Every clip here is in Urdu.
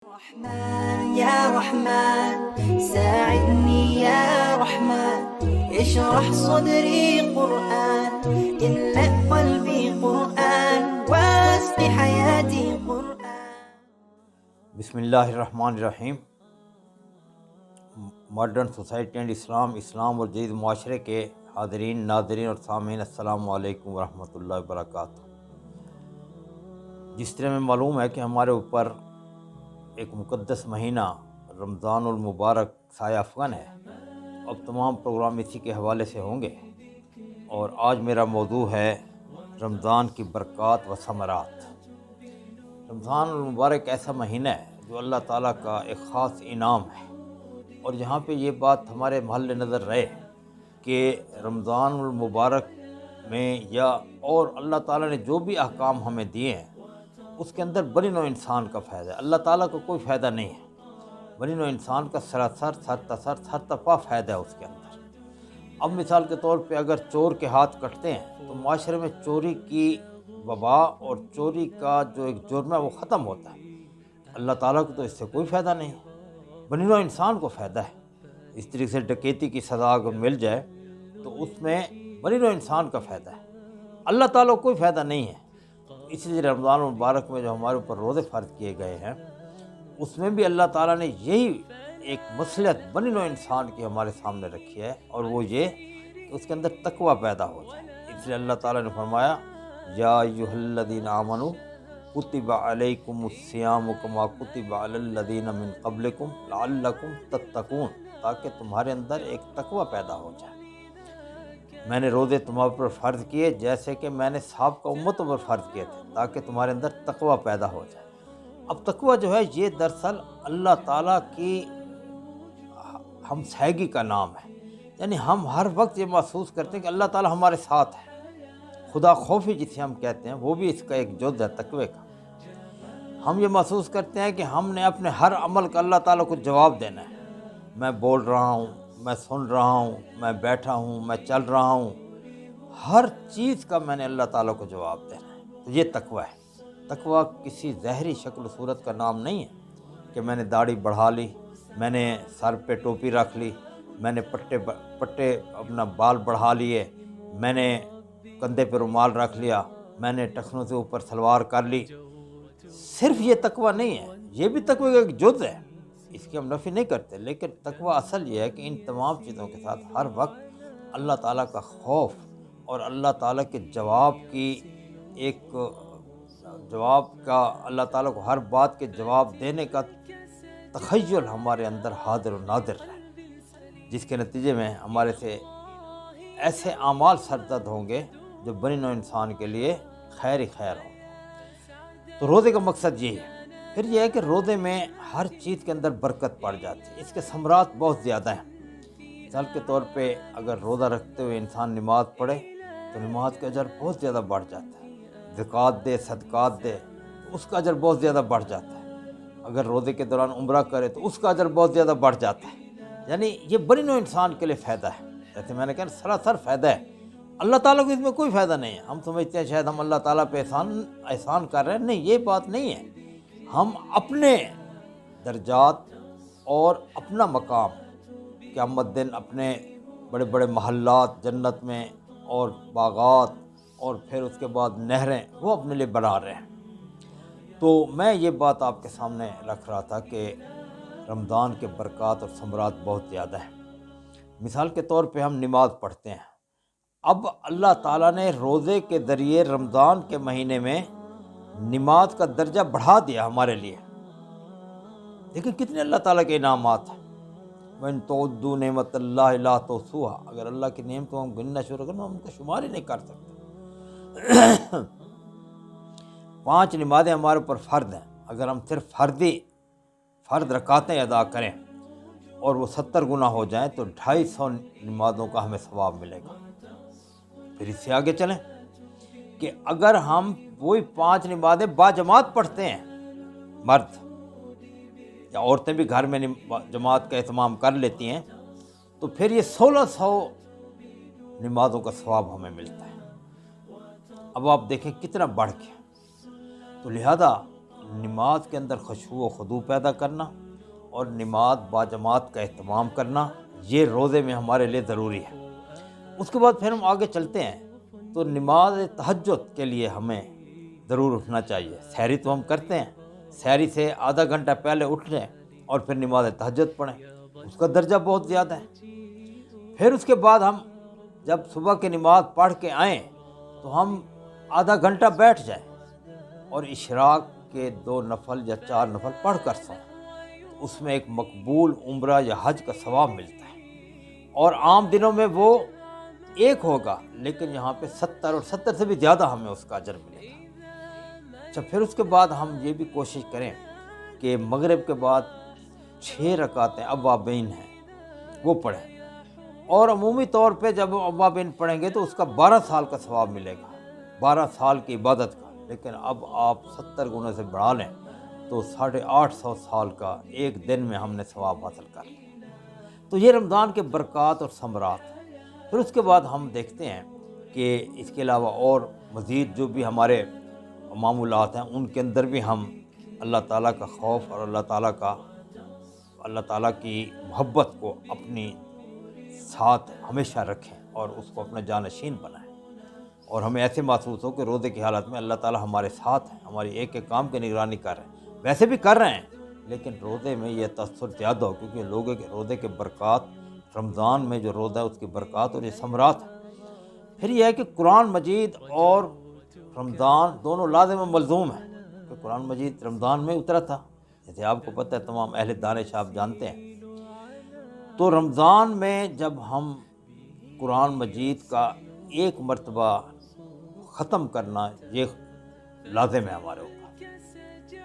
رحمن يا رحمن ساعدني يا رحمن اشرح صدري قرآن املأ قلبي قرآن واسق حياتي قرآن۔ بسم اللہ الرحمن الرحیم۔ ماڈرن سوسائٹی اینڈ اسلام اور جدید معاشرے کے حاضرین، ناظرین اور سامعین، السلام علیکم ورحمۃ اللہ وبرکاتہ۔ جس طرح میں معلوم ہے کہ ہمارے اوپر ایک مقدس مہینہ رمضان المبارک سایہ افغن ہے، اب تمام پروگرام اسی کے حوالے سے ہوں گے، اور آج میرا موضوع ہے رمضان کی برکات و ثمرات۔ رمضان المبارک ایسا مہینہ ہے جو اللہ تعالیٰ کا ایک خاص انعام ہے، اور یہاں پہ یہ بات ہمارے محل نظر رہے کہ رمضان المبارک میں یا اور اللہ تعالیٰ نے جو بھی احکام ہمیں دیے ہیں اس کے اندر بنی نوع انسان کا فائدہ ہے، اللہ تعالیٰ کو کوئی فائدہ نہیں ہے، بنی نوع انسان کا سر تپا فائدہ ہے اس کے اندر۔ اب مثال کے طور پہ اگر چور کے ہاتھ کٹتے ہیں تو معاشرے میں چوری کی وبا اور چوری کا جو ایک جرم ہے وہ ختم ہوتا ہے۔ اللہ تعالیٰ کو تو اس سے کوئی فائدہ نہیں ہے، بنی نوع انسان کو فائدہ ہے۔ اس طریقے سے ڈکیتی کی سزا اگر مل جائے تو اس میں بنی نوع انسان کا فائدہ ہے، اللہ تعالیٰ کو کوئی فائدہ نہیں ہے۔ اس لیے رمضان المبارک میں جو ہمارے اوپر روزے فرض کیے گئے ہیں اس میں بھی اللہ تعالیٰ نے یہی ایک مصلحت بنی نوع انسان کی ہمارے سامنے رکھی ہے، اور وہ یہ کہ اس کے اندر تقوی پیدا ہو جائے۔ اس لیے اللہ تعالیٰ نے فرمایا یا ایھا الذین آمنوا کتب علیکم الصیام کما کتب علی الذین من قبلکم لعلکم تتقون، تاکہ تمہارے اندر ایک تقوی پیدا ہو جائے۔ میں نے روزے تمہارے پر فرض کیے جیسے کہ میں نے سابقہ امتوں پر فرض کیے تھے، تاکہ تمہارے اندر تقوی پیدا ہو جائے۔ اب تقوی جو ہے یہ دراصل اللہ تعالیٰ کی ہمسائیگی کا نام ہے، یعنی ہم ہر وقت یہ محسوس کرتے ہیں کہ اللہ تعالیٰ ہمارے ساتھ ہے۔ خدا خوفی جسے ہم کہتے ہیں وہ بھی اس کا ایک جز ہے تقوی کا۔ ہم یہ محسوس کرتے ہیں کہ ہم نے اپنے ہر عمل کا اللہ تعالیٰ کو جواب دینا ہے۔ میں بول رہا ہوں، میں سن رہا ہوں، میں بیٹھا ہوں، میں چل رہا ہوں، ہر چیز کا میں نے اللہ تعالیٰ کو جواب دینا ہے۔ تو یہ تقوی ہے۔ تقوی کسی ظاہری شکل و صورت کا نام نہیں ہے کہ میں نے داڑھی بڑھا لی، میں نے سر پہ ٹوپی رکھ لی، میں نے پٹے اپنا بال بڑھا لیے، میں نے کندھے پہ رومال رکھ لیا، میں نے ٹخنوں سے اوپر سلوار کر لی۔ صرف یہ تقوی نہیں ہے، یہ بھی تقوی کا ایک جز ہے، اس کی ہم نفی نہیں کرتے، لیکن تقوی اصل یہ ہے کہ ان تمام چیزوں کے ساتھ ہر وقت اللہ تعالیٰ کا خوف اور اللہ تعالیٰ کے جواب کا اللہ تعالیٰ کو ہر بات کے جواب دینے کا تخیل ہمارے اندر حاضر و ناظر رہے، جس کے نتیجے میں ہمارے سے ایسے اعمال سرزد ہوں گے جو بنی نوع انسان کے لیے خیر ہی خیر ہوں گے۔ تو روزے کا مقصد یہ ہے۔ پھر یہ ہے کہ روزے میں ہر چیز کے اندر برکت پڑ جاتی ہے، اس کے ثمرات بہت زیادہ ہیں۔ مثال کے طور پہ اگر روزہ رکھتے ہوئے انسان نماز پڑھے تو نماز کا اجر بہت زیادہ بڑھ جاتا ہے، زکوٰۃ دے، صدقات دے تو اس کا اجر بہت زیادہ بڑھ جاتا ہے، اگر روزے کے دوران عمرہ کرے تو اس کا اجر بہت زیادہ بڑھ جاتا ہے۔ یعنی یہ بنی نوع انسان کے لیے فائدہ ہے، جیسے میں نے کہا سراسر فائدہ ہے۔ اللہ تعالیٰ کو اس میں کوئی فائدہ نہیں ہے۔ ہم سمجھتے ہیں شاید ہم اللہ تعالیٰ پہ احسان کر رہے ہیں، نہیں، یہ بات نہیں ہے۔ ہم اپنے درجات اور اپنا مقام قیامت دن اپنے بڑے بڑے محلات جنت میں اور باغات اور پھر اس کے بعد نہریں وہ اپنے لیے بنا رہے ہیں۔ تو میں یہ بات آپ کے سامنے رکھ رہا تھا کہ رمضان کے برکات اور ثمرات بہت زیادہ ہیں۔ مثال کے طور پہ ہم نماز پڑھتے ہیں، اب اللہ تعالیٰ نے روزے کے ذریعے رمضان کے مہینے میں نماز کا درجہ بڑھا دیا ہمارے لیے۔ لیکن کتنے اللہ تعالیٰ کے انعامات ہیں۔ وَإِن تَعُدُّوا نِعْمَتَ اللَّهِ لَا تُحْصُوهَا، اگر اللہ کی نعمتوں ہم گننا شروع کریں ہم ان کا شمار ہی نہیں کر سکتے۔ 5 نمازیں ہمارے اوپر فرض ہیں، اگر ہم صرف فرض رکعتیں ادا کریں اور وہ 70 گنا ہو جائیں تو 250 نمازوں کا ہمیں ثواب ملے گا۔ پھر اس سے آگے چلیں کہ اگر ہم وہی 5 نمازیں باجماعت پڑھتے ہیں، مرد یا عورتیں بھی گھر میں جماعت کا اہتمام کر لیتی ہیں، تو پھر یہ 1600 نمازوں کا ثواب ہمیں ملتا ہے۔ اب آپ دیکھیں کتنا بڑھ گیا۔ تو لہذا نماز کے اندر خشوع و خضوع پیدا کرنا اور نماز باجماعت کا اہتمام کرنا یہ روزے میں ہمارے لیے ضروری ہے۔ اس کے بعد پھر ہم آگے چلتے ہیں تو نماز تہجد کے لیے ہمیں ضرور اٹھنا چاہیے۔ سحری تو ہم کرتے ہیں، سحری سے آدھا گھنٹہ پہلے اٹھ جائیں اور پھر نماز تہجد پڑھیں، اس کا درجہ بہت زیادہ ہے۔ پھر اس کے بعد ہم جب صبح کی نماز پڑھ کے آئیں تو ہم آدھا گھنٹہ بیٹھ جائیں اور اشراق کے 2 نفل یا 4 نفل پڑھ کر سویں، اس میں ایک مقبول عمرہ یا حج کا ثواب ملتا ہے، اور عام دنوں میں وہ ایک ہوگا، لیکن یہاں پہ 70 اور 70 سے بھی زیادہ ہمیں اس کا اجر ملے گا۔ اچھا، پھر اس کے بعد ہم یہ بھی کوشش کریں کہ مغرب کے بعد 6 رکعتیں اوابین ہیں وہ پڑھیں، اور عمومی طور پہ جب اوابین پڑھیں گے تو اس کا 12 سال کا ثواب ملے گا، 12 سال کی عبادت کا، لیکن اب آپ 70 گنا سے بڑھا لیں تو 850 سال کا ایک دن میں ہم نے ثواب حاصل کر لیا۔ تو یہ رمضان کے برکات اور ثمرات ہیں۔ پھر اس کے بعد ہم دیکھتے ہیں کہ اس کے علاوہ اور مزید جو بھی ہمارے معمولات ہیں ان کے اندر بھی ہم اللہ تعالیٰ کا خوف اور اللہ تعالیٰ کی محبت کو اپنی ساتھ ہمیشہ رکھیں اور اس کو اپنا جانشین بنائیں، اور ہمیں ایسے محسوس ہو کہ روزے کی حالت میں اللہ تعالیٰ ہمارے ساتھ ہیں، ہماری ایک ایک کام کی نگرانی کر رہے ہیں۔ ویسے بھی کر رہے ہیں، لیکن روزے میں یہ تاثر زیادہ ہو، کیونکہ لوگوں کے روزے کے برکات، رمضان میں جو روزہ ہے اس کی برکات اور یہ ثمرات ہیں۔ پھر یہ ہے کہ قرآن مجید اور رمضان دونوں لازم و ملزوم ہیں، کہ قرآن مجید رمضان میں اترا تھا، جیسے آپ کو پتہ ہے، تمام اہل دانش آپ جانتے ہیں۔ تو رمضان میں جب ہم قرآن مجید کا ایک مرتبہ ختم کرنا یہ لازم ہے ہمارے اوپر،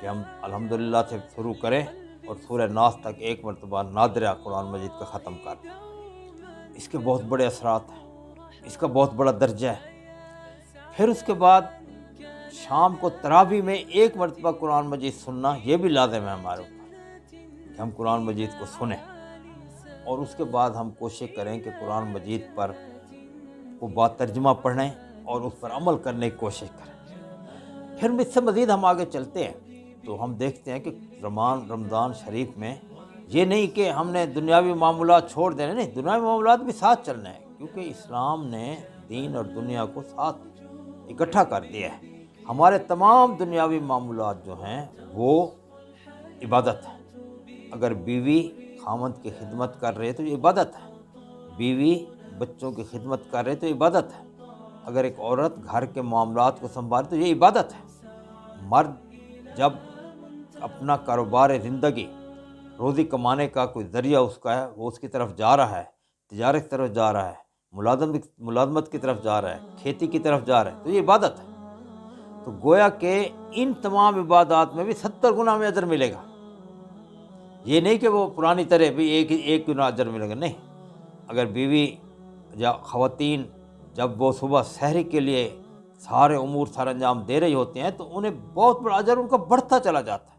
کہ ہم الحمدللہ سے شروع کریں اور سورہ ناس تک ایک مرتبہ نادرہ قرآن مجید کا ختم کر دیں۔ اس کے بہت بڑے اثرات ہیں، اس کا بہت بڑا درجہ ہے۔ پھر اس کے بعد شام کو تراویح میں ایک مرتبہ قرآن مجید سننا یہ بھی لازم ہے ہمارے اوپر، کہ ہم قرآن مجید کو سنیں، اور اس کے بعد ہم کوشش کریں کہ قرآن مجید پر کو با ترجمہ پڑھیں اور اس پر عمل کرنے کی کوشش کریں۔ پھر اس سے مزید ہم آگے چلتے ہیں تو ہم دیکھتے ہیں کہ رمضان شریف میں یہ نہیں کہ ہم نے دنیاوی معاملات چھوڑ دینے، نہیں، دنیاوی معاملات بھی ساتھ چلنے ہیں، کیونکہ اسلام نے دین اور دنیا کو ساتھ اکٹھا کر دیا ہے۔ ہمارے تمام دنیاوی معاملات جو ہیں وہ عبادت ہے۔ اگر بیوی خاوند کی خدمت کر رہے تو یہ عبادت ہے، بیوی بچوں کی خدمت کر رہے تو عبادت ہے، اگر ایک عورت گھر کے معاملات کو سنبھالے تو یہ عبادت ہے۔ مرد جب اپنا کاروبار زندگی، روزی کمانے کا کوئی ذریعہ اس کا ہے، وہ اس کی طرف جا رہا ہے، تجارت کی طرف جا رہا ہے، ملازمت کی طرف جا رہا ہے، کھیتی کی طرف جا رہا ہے، تو یہ عبادت ہے۔ تو گویا کہ ان تمام عبادات میں بھی 70 گنا میں اجر ملے گا۔ یہ نہیں کہ وہ پرانی طرح بھی ایک گنا اجر ملے گا، نہیں۔ اگر بیوی یا خواتین جب وہ صبح سحری کے لیے سارے امور سر انجام دے رہی ہوتے ہیں تو انہیں بہت بڑا اجر ان کا بڑھتا چلا جاتا ہے،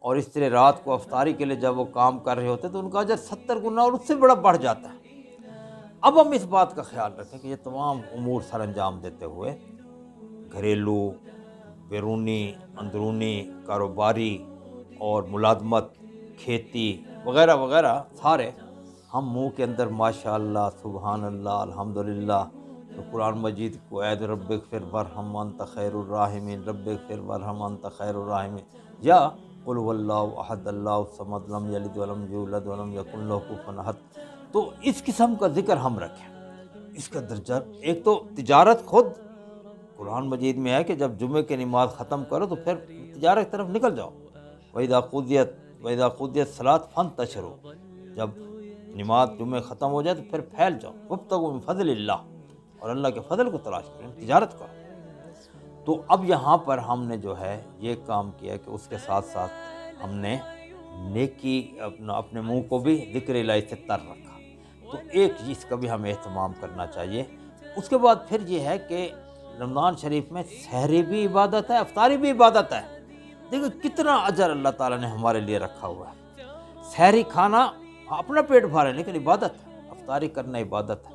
اور اس طرح رات کو افطاری کے لیے جب وہ کام کر رہے ہوتے ہیں تو ان کا اجر 70 گنا اور اس سے بڑا بڑھ جاتا ہے۔ اب ہم اس بات کا خیال رکھیں کہ یہ تمام امور سر انجام دیتے ہوئے گھریلو، بیرونی، اندرونی، کاروباری اور ملازمت، کھیتی وغیرہ وغیرہ سارے ہم منہ کے اندر ماشاءاللہ، سبحان اللہ، الحمدللہ، قرآن مجید کو اے رب اغفر وارحم انت خیر الراحمین، رب اغفر وارحم انت خیر الراحمین، یا قل هو اللہ احد اللہ الصمد لم یلد ولم یولد ولم یکن لہ کفوا احد۔ تو اس قسم کا ذکر ہم رکھیں، اس کا درجہ ایک تو تجارت خود قرآن مجید میں ہے کہ جب جمعے کی نماز ختم کرو تو پھر تجارت کی طرف نکل جاؤ، وَإِذَا قُضِيَتِ الصَّلَاةُ فَانتَشِرُوا، جب نماز جمعے ختم ہو جائے تو پھر پھیل جاؤ، وَابْتَغُوا مِن فَضْلِ اللَّهِ، اور اللہ کے فضل کو تلاش کریں، تجارت کرو۔ تو اب یہاں پر ہم نے جو ہے یہ کام کیا کہ اس کے ساتھ ساتھ ہم نے نیکی اپنے منہ کو بھی ذکر الہی سے تر رکھا، تو ایک چیز کا بھی ہمیں اہتمام کرنا چاہیے۔ اس کے بعد پھر یہ ہے کہ رمضان شریف میں سحری بھی عبادت ہے، افطاری بھی عبادت ہے۔ دیکھو کتنا اجر اللہ تعالیٰ نے ہمارے لیے رکھا ہوا ہے۔ سحری کھانا اپنا پیٹ بھرے لیکن عبادت ہے، افطاری کرنا عبادت ہے۔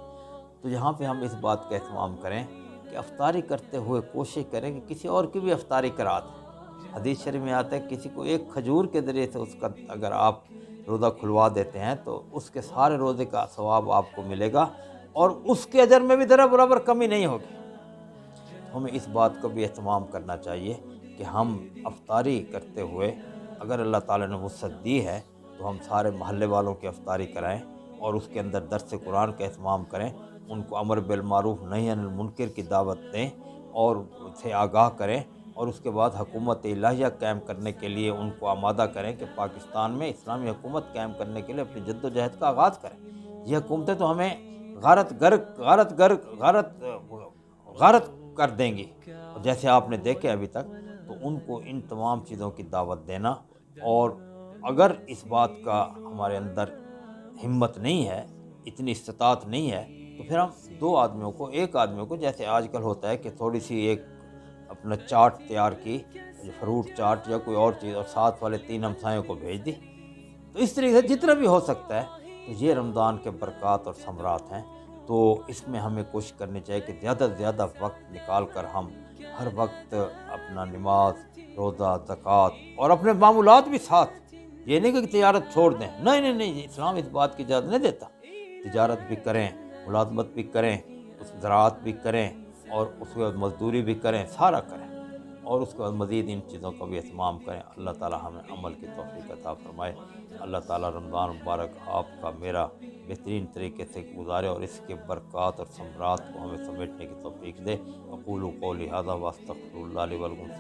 تو یہاں پہ ہم اس بات کا اہتمام کریں کہ افطاری کرتے ہوئے کوشش کریں کہ کسی اور کی بھی افطاری کرا دیں، حدیث شریف میں آتا ہے کسی کو ایک کھجور کے ذریعے سے اس کا اگر آپ روزہ کھلوا دیتے ہیں تو اس کے سارے روزے کا ثواب آپ کو ملے گا اور اس کے اجر میں بھی ذرا برابر کمی نہیں ہوگی۔ ہمیں اس بات کو بھی اہتمام کرنا چاہیے کہ ہم افطاری کرتے ہوئے اگر اللہ تعالیٰ نے وسعت دی ہے تو ہم سارے محلے والوں کی افطاری کرائیں اور اس کے اندر درس قرآن کا اہتمام کریں، ان کو امر بالمعروف نہی عن المنکر کی دعوت دیں اور اسے آگاہ کریں، اور اس کے بعد حکومت الہیہ قائم کرنے کے لیے ان کو آمادہ کریں کہ پاکستان میں اسلامی حکومت قائم کرنے کے لیے اپنی جد و جہد کا آغاز کریں۔ یہ حکومتیں تو ہمیں غارت کر دیں گی، اور جیسے آپ نے دیکھے ابھی تک، تو ان کو ان تمام چیزوں کی دعوت دینا، اور اگر اس بات کا ہمارے اندر ہمت نہیں ہے، اتنی استطاعت نہیں ہے، تو پھر ہم ایک آدمیوں کو جیسے آج کل ہوتا ہے کہ تھوڑی سی ایک اپنا چارٹ تیار کی، فروٹ چارٹ یا کوئی اور چیز، اور ساتھ والے 3 ہمسایوں کو بھیج دی، تو اس طریقے سے جتنا بھی ہو سکتا ہے۔ تو یہ رمضان کے برکات اور ثمرات ہیں، تو اس میں ہمیں کوشش کرنی چاہیے کہ زیادہ سے زیادہ وقت نکال کر ہم ہر وقت اپنا نماز، روزہ، زکوٰۃ اور اپنے معمولات بھی ساتھ، یہ نہیں کہ تجارت چھوڑ دیں، نہیں، اسلام اس بات کی اجازت نہیں دیتا۔ تجارت بھی کریں، ملازمت بھی کریں، زراعت بھی کریں، اور اس کے بعد مزدوری بھی کریں، سارا کریں، اور اس کے بعد مزید ان چیزوں کا بھی اہتمام کریں۔ اللہ تعالیٰ ہمیں عمل کی توفیق عطا فرمائے۔ اللہ تعالیٰ رمضان مبارک آپ کا میرا بہترین طریقے سے گزارے اور اس کے برکات اور ثمرات کو ہمیں سمیٹنے کی توفیق دے۔ اقول قولی ھذا واستغفر اللہ لی ولکم۔